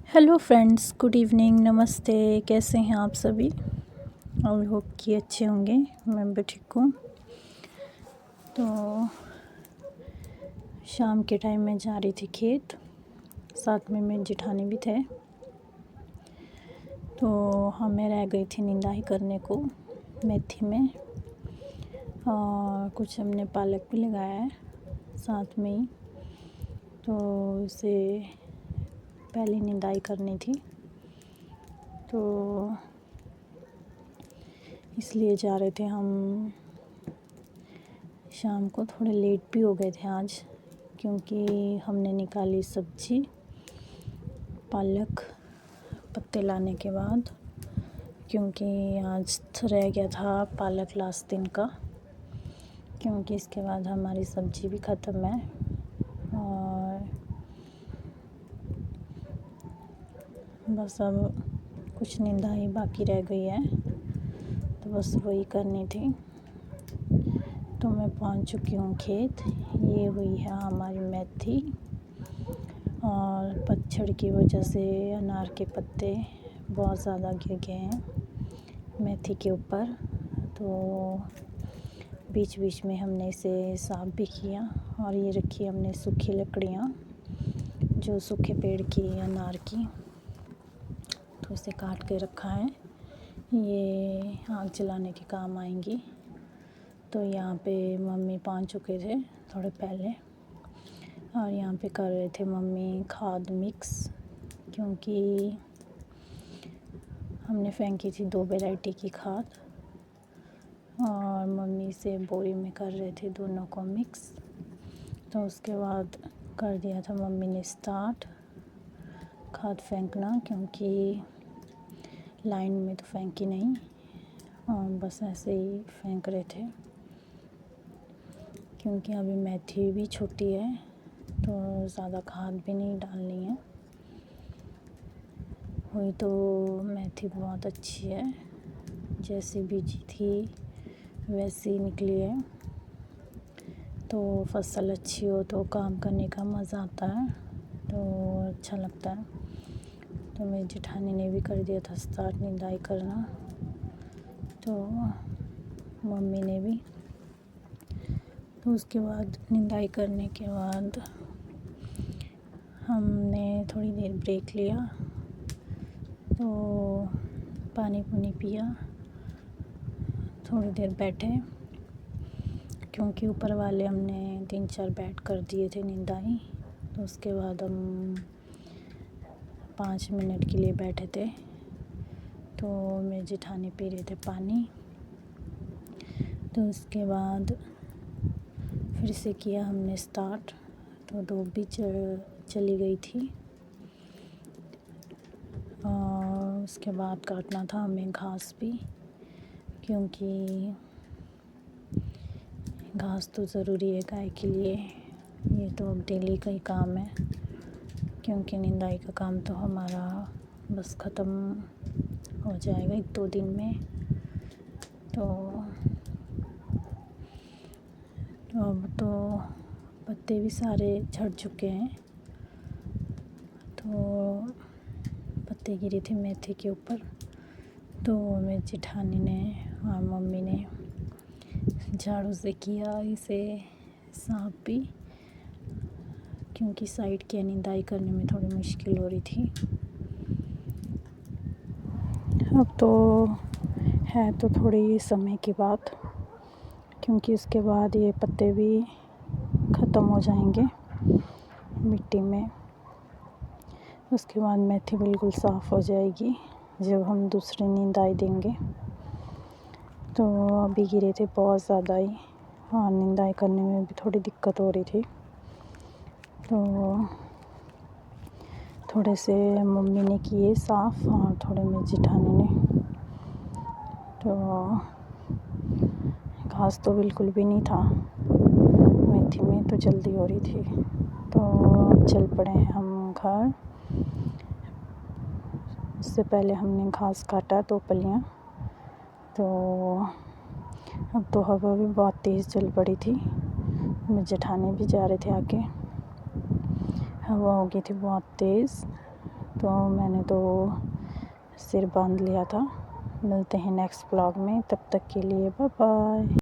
Hello friends, good evening, नमस्ते। कैसे हैं आप सभी? आई होप कि अच्छे होंगे। मैं भी ठीक हूँ। तो शाम के टाइम में जा रही थी खेत, साथ में मेरे जेठानी भी थे। तो हमें रह गई थी निंदाई करने को मेथी में, और कुछ हमने पालक भी लगाया है साथ में ही। तो उसे पहले निंदाई करनी थी, तो इसलिए जा रहे थे हम। शाम को थोड़े लेट भी हो गए थे आज, क्योंकि हमने निकाली सब्ज़ी पालक पत्ते लाने के बाद, क्योंकि आज रह गया था पालक लास्ट दिन का, क्योंकि इसके बाद हमारी सब्ज़ी भी ख़त्म है और बस अब कुछ निंदाई बाकी रह गई है, तो बस वही करनी थी। तो मैं पहुंच चुकी हूँ खेत। ये हुई है हमारी मेथी, और पतझड़ की वजह से अनार के पत्ते बहुत ज़्यादा गिर गए हैं मेथी के ऊपर। तो बीच बीच में हमने इसे साफ़ भी किया, और ये रखी हमने सूखी लकड़ियाँ, जो सूखे पेड़ की अनार की, तो इसे काट के रखा है। ये आग जलाने के काम आएंगी। तो यहाँ पे मम्मी पहुँच चुके थे थोड़े पहले, और यहाँ पे कर रहे थे मम्मी खाद मिक्स, क्योंकि हमने फेंकी थी 2 वैरायटी की खाद, और मम्मी से बोरी में कर रहे थे दोनों को मिक्स। तो उसके बाद कर दिया था मम्मी ने स्टार्ट खाद फेंकना, क्योंकि लाइन में तो फेंकी नहीं, और बस ऐसे ही फेंक रहे थे, क्योंकि अभी मेथी भी छोटी है, तो ज़्यादा खाद भी नहीं डालनी है। हुई तो मेथी बहुत अच्छी है, जैसी बीजी थी वैसी निकली है। तो फसल अच्छी हो तो काम करने का मज़ा आता है, तो अच्छा लगता है। तो मेरी जेठानी ने भी कर दिया था स्टार्ट निंदाई करना, तो मम्मी ने भी। तो उसके बाद निंदाई करने के बाद हमने थोड़ी देर ब्रेक लिया, तो पानी पुनी पिया, थोड़ी देर बैठे, क्योंकि ऊपर वाले हमने 3-4 बैठ कर दिए थे निंदाई। तो उसके बाद हम 5 मिनट के लिए बैठे थे। तो मेरी जेठानी पी रहे थे पानी। तो उसके बाद फिर से किया हमने स्टार्ट। तो धूप भी चली गई थी, और उसके बाद काटना था हमें घास भी, क्योंकि घास तो ज़रूरी है गाय के लिए। ये तो अब डेली का ही काम है, क्योंकि निंदाई का काम तो हमारा बस ख़त्म हो जाएगा 1-2 दिन में। तो अब तो पत्ते भी सारे झड़ चुके हैं। तो पत्ते गिरे थे मेथी के ऊपर, तो मेरी जेठानी ने और मम्मी ने झाड़ू से किया इसे साफ भी, क्योंकि साइड की निंदाई करने में थोड़ी मुश्किल हो रही थी। अब तो है तो थोड़ी समय की बात, क्योंकि उसके बाद ये पत्ते भी ख़त्म हो जाएंगे मिट्टी में। उसके बाद मेथी बिल्कुल साफ़ हो जाएगी जब हम दूसरी निंदाई देंगे। तो अभी गिरे थे बहुत ज़्यादा ही, और निंदाई करने में भी थोड़ी दिक्कत हो रही थी। तो थोड़े से मम्मी ने किए साफ़, और थोड़े मेरी जेठानी ने। तो घास तो बिल्कुल भी नहीं था मेथी में, तो जल्दी हो रही थी। तो अब चल पड़े हैं हम घर। उससे पहले हमने घास काटा 2 पलियाँ। तो अब तो हवा भी बहुत तेज़ चल पड़ी थी, मेरे जेठानी भी जा रहे थे आगे। हवा हो गई थी बहुत तेज़, तो मैंने तो सिर बांध लिया था। मिलते हैं नेक्स्ट व्लॉग में, तब तक के लिए बाय बाय।